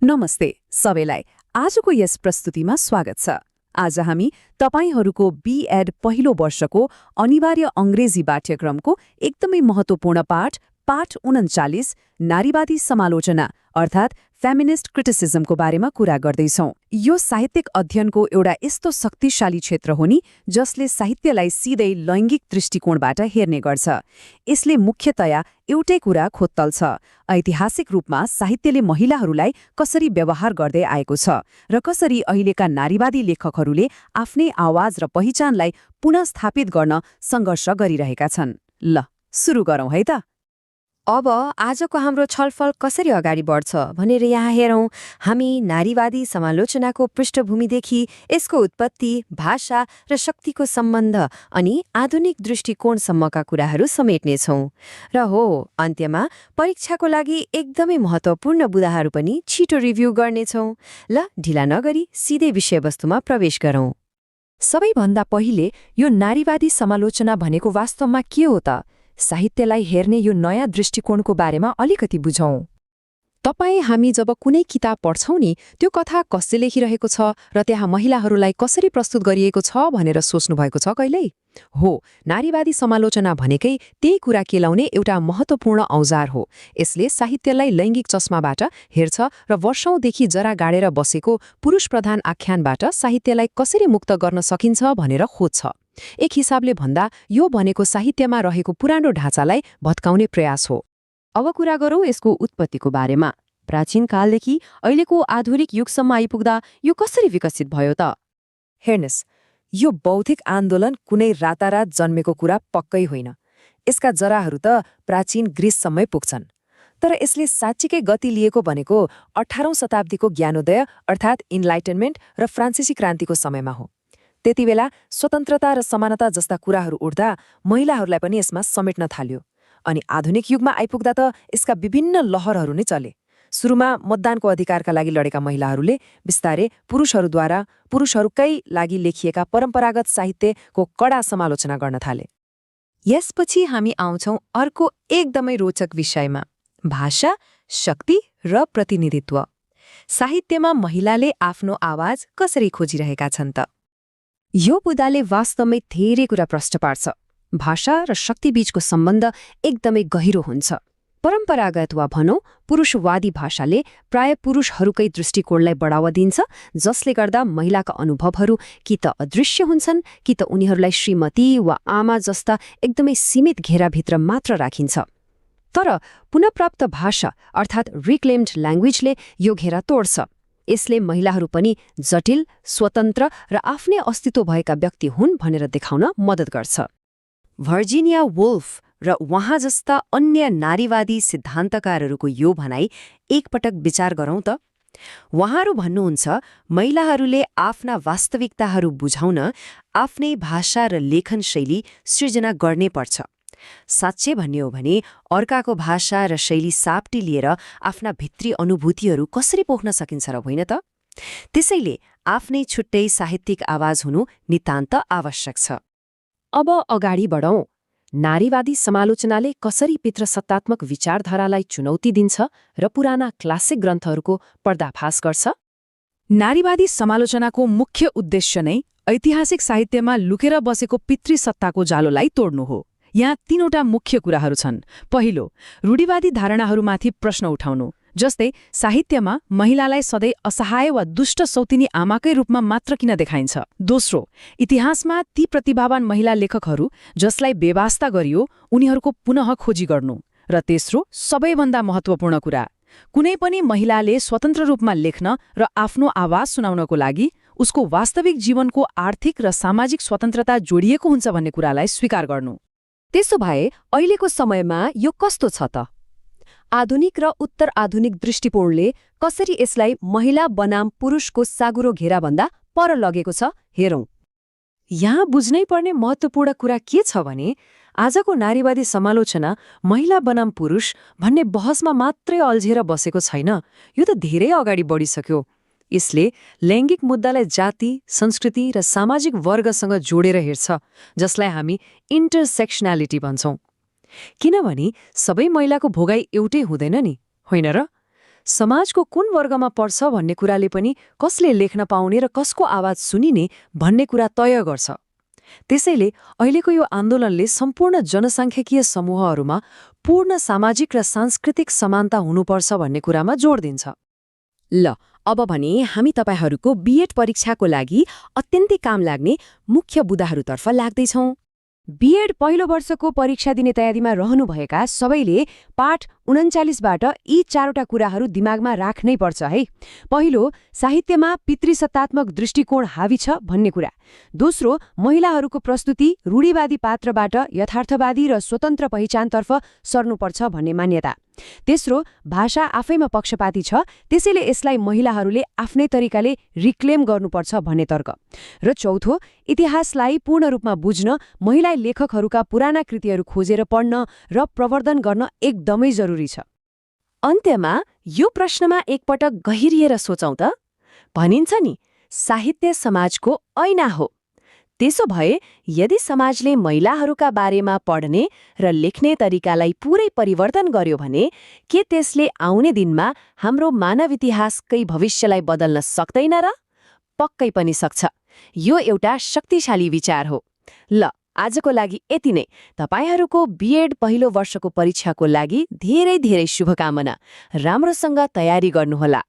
नमस्ते सबैलाई। आजको यस प्रस्तुतिमा स्वागत छ। आज हामी तपाईहरूको बीएड पहिलो वर्षको अनिवार्य अंग्रेजी पाठ्यक्रमको एकदमै महत्त्वपूर्ण पाठ 39 नारीवादी समालोचना अर्थात् फेमिनिस्ट क्रिटिसिजमको बारेमा कुरा गर्दैछौं। यो साहित्यिक अध्ययनको एउटा यस्तो शक्तिशाली क्षेत्र हो नि जसले साहित्यलाई सिधै लैङ्गिक दृष्टिकोणबाट हेर्ने गर्छ। यसले मुख्यतया एउटै कुरा खोज्दछ, ऐतिहासिक रूपमा साहित्यले महिलाहरूलाई कसरी व्यवहार गर्दै आएको छ र कसरी अहिलेका नारीवादी लेखकहरूले आफ्नै आवाज र पहिचानलाई पुनः स्थापित गर्न सङ्घर्ष गरिरहेका छन्। ल सुरु गरौँ है त। अब आजको हाम्रो छलफल कसरी अगाडि बढ्छ भनेर यहाँ हेरौँ। हामी नारीवादी समालोचनाको पृष्ठभूमिदेखि यसको उत्पत्ति, भाषा र शक्तिको सम्बन्ध अनि आधुनिक दृष्टिकोणसम्मका कुराहरू समेट्नेछौँ। र हो, अन्त्यमा परीक्षाको लागि एकदमै महत्त्वपूर्ण बुदाहरू पनि छिटो रिभ्यू गर्नेछौँ। ल ढिला नगरी सिधै विषयवस्तुमा प्रवेश गरौँ। सबैभन्दा पहिले यो नारीवादी समालोचना भनेको वास्तवमा के हो त? साहित्यलाई हेर्ने यो नयाँ दृष्टिकोणको बारेमा अलिकति बुझौँ। हामी जब कुनै किताब पढ्छौँ नि, त्यो कथा कसले लेखिरहेको छ र त्यहाँ महिलाहरूलाई कसरी प्रस्तुत गरिएको छ भनेर सोच्नुभएको छ कहिल्यै? हो, नारीवादी समालोचना भनेकै त्यही कुरा केलाउने एउटा महत्त्वपूर्ण औजार हो। यसले साहित्यलाई लैङ्गिक चस्माबाट हेर्छ र वर्षौंदेखि जरा गाडेर बसेको पुरुष प्रधान आख्यानबाट साहित्यलाई कसरी मुक्त गर्न सकिन्छ भनेर खोज्छ। एक हिसाबले भन्दा यो भनेको साहित्यमा रहेको पुरानो ढाँचालाई भत्काउने प्रयास हो। अब कुरा गरौँ यसको उत्पत्तिको बारेमा। प्राचीन कालदेखि अहिलेको आधुनिक युगसम्म आइपुग्दा यो कसरी विकसित भयो त? हेर्नुहोस्, यो बौद्धिक आन्दोलन कुनै रातारात जन्मेको कुरा पक्कै होइन। यसका जराहरू त प्राचीन ग्रिससम्मै पुग्छन्। तर यसले साँच्चीकै गति लिएको भनेको 18औं शताब्दीको ज्ञानोदय अर्थात् इनलाइटनमेन्ट र फ्रान्सिसी क्रान्तिको समयमा हो। त्यतिबेला स्वतन्त्रता र समानता जस्ता कुराहरू उठ्दा महिलाहरूलाई पनि यसमा समेट्न थाल्यो। अनि आधुनिक युगमा आइपुग्दा त यसका विभिन्न लहरहरू नै चले। सुरुमा मतदानको अधिकारका लागि लडेका महिलाहरूले बिस्तारै पुरुषहरूकै लागि लेखिएका परम्परागत साहित्यको कडा समालोचना गर्न थाले। यसपछि हामी आउँछौँ अर्को एकदमै रोचक विषयमा, भाषा, शक्ति र प्रतिनिधित्व। साहित्यमा महिलाले आफ्नो आवाज कसरी खोजिरहेका छन् त? यो बुदाले वास्तवमै धेरै कुरा प्रश्न पार्छ। भाषा र शक्तिबीचको सम्बन्ध एकदमै गहिरो हुन्छ। परम्परागत वा भनौँ पुरुषवादी भाषाले प्राय पुरुषहरूकै दृष्टिकोणलाई बढावा दिन्छ, जसले गर्दा महिलाका अनुभवहरू कि त अदृश्य हुन्छन् कि त उनीहरूलाई श्रीमती वा आमा जस्ता एकदमै सीमित घेराभित्र मात्र राखिन्छ। तर पुनःप्राप्त भाषा अर्थात् रिक्लेम्ड ल्याङ्ग्वेजले यो घेरा तोड्छ। यसले महिलाहरू पनि जटिल, स्वतन्त्र र आफ्नै अस्तित्व भएका व्यक्ति हुन् भनेर देखाउन मद्दत गर्छ। भर्जिनिया वुल्फ र उहाँ जस्ता अन्य नारीवादी सिद्धान्तकारहरूको यो भनाइ एकपटक विचार गरौँ त। उहाँहरू भन्नुहुन्छ महिलाहरूले आफ्ना वास्तविकताहरू बुझाउन आफ्नै भाषा र लेखन शैली सृजना गर्नै पर्छ। साँच्चै भन्ने हो भने अर्काको भाषा र शैली साप्टी लिएर आफ्ना भित्री अनुभूतिहरू कसरी पोख्न सकिन्छ र होइन त? त्यसैले आफ्नै छुट्टै साहित्यिक आवाज हुनु नितान्त आवश्यक छ। अब अगाडि बढौँ। नारीवादी समालोचनाले कसरी पितृसत्तात्मक विचारधारालाई चुनौती दिन्छ र पुराना क्लासिक ग्रन्थहरूको पर्दाफास गर्छ? नारीवादी समालोचनाको मुख्य उद्देश्य नै ऐतिहासिक साहित्यमा लुकेर बसेको पितृसत्ताको जालोलाई तोड्नु हो। यहाँ तीनवटा मुख्य कुराहरू छन्। पहिलो, रूढिवादी धारणाहरूमाथि प्रश्न उठाउनु, जस्तै साहित्यमा महिलालाई सधैँ असहाय वा दुष्ट सौतिनी आमाकै रूपमा मात्र किन देखाइन्छ। दोस्रो, इतिहासमा ती प्रतिभावान महिला लेखकहरू जसलाई बेवास्ता गरियो उनीहरूको पुनः खोजी गर्नु। र तेस्रो, सबैभन्दा महत्त्वपूर्ण कुरा, कुनै पनि महिलाले स्वतन्त्र रूपमा लेख्न र आफ्नो आवाज सुनाउनको लागि उसको वास्तविक जीवनको आर्थिक र सामाजिक स्वतन्त्रता जोडिएको हुन्छ भन्ने कुरालाई स्वीकार गर्नु। त्यसो भए अहिलेको समयमा यो कस्तो छ त? आधुनिक र उत्तर आधुनिक दृष्टिकोणले कसरी यसलाई महिला बनाम पुरुषको साँगुरो घेराभन्दा पर लगेको छ हेरौँ। यहाँ बुझ्नै पर्ने महत्त्वपूर्ण कुरा के छ भने आजको नारीवादी समालोचना महिला बनाम पुरुष भन्ने बहसमा मात्रै अल्झेर बसेको छैन। यो त धेरै अगाडि बढिसक्यो। यसले लैङ्गिक मुद्दालाई जाति, संस्कृति र सामाजिक वर्गसँग जोडेर हेर्छ, जसलाई हामी इन्टरसेक्सनालिटी भन्छौँ। किनभने सबै महिलाको भोगाई एउटै हुँदैन नि, होइन र? समाजको कुन वर्गमा पर्छ भन्ने कुराले पनि कसले लेख्न पाउने र कसको आवाज सुनिने भन्ने कुरा तय गर्छ। त्यसैले अहिलेको यो आन्दोलनले सम्पूर्ण जनसाङ्ख्यिकीय समूहहरूमा पूर्ण सामाजिक र सांस्कृतिक समानता हुनुपर्छ भन्ने कुरामा जोड दिन्छ। ल अब भने हामी तपाईहरूको बीएड परीक्षाको लागि अत्यन्तै काम लाग्ने मुख्य बुदाहरूतर्फ लाग्दैछौँ। बीएड पहिलो वर्षको परीक्षा दिने तयारीमा रहनुभएका सबैले पाठ 39बाट यी 4वटा कुराहरू दिमागमा राख्नै पर्छ है। पहिलो, साहित्यमा पितृसत्तात्मक दृष्टिकोण हावी छ भन्ने कुरा। दोस्रो, महिलाहरूको प्रस्तुति रूढिवादी पात्रबाट यथार्थवादी र स्वतन्त्र पहिचानतर्फ सर्नुपर्छ भन्ने मान्यता। तेस्रो, भाषा आफैमा पक्षपाती छ, त्यसैले यसलाई महिलाहरूले आफ्नै तरिकाले रिक्लेम गर्नुपर्छ भन्ने तर्क। र चौथो, इतिहासलाई पूर्ण रूपमा बुझ्न महिला लेखकहरूका पुराना कृतिहरू खोजेर पढ्न र प्रवर्धन गर्न एकदमै जरुरी छ। अन्त्यमा यो प्रश्नमा एकपटक गहिरिएर सोचौं त। भनिन्छ नि, साहित्य समाजको ऐना हो। त्यसो भए यदि समाजले महिलाहरूका बारेमा पढ्ने र लेख्ने तरिकालाई पूरै परिवर्तन गर्यो भने के त्यसले आउने दिनमा हाम्रो मानव इतिहासकै भविष्यलाई बदल्न सक्दैन र? पक्कै पनि सक्छ। यो एउटा शक्तिशाली विचार हो। ल, आजको लागि यति नै। तपाईहरूको बीएड पहिलो वर्षको परीक्षाको लागि धेरै धेरै शुभकामना। राम्रोसँग तयारी गर्नुहोला।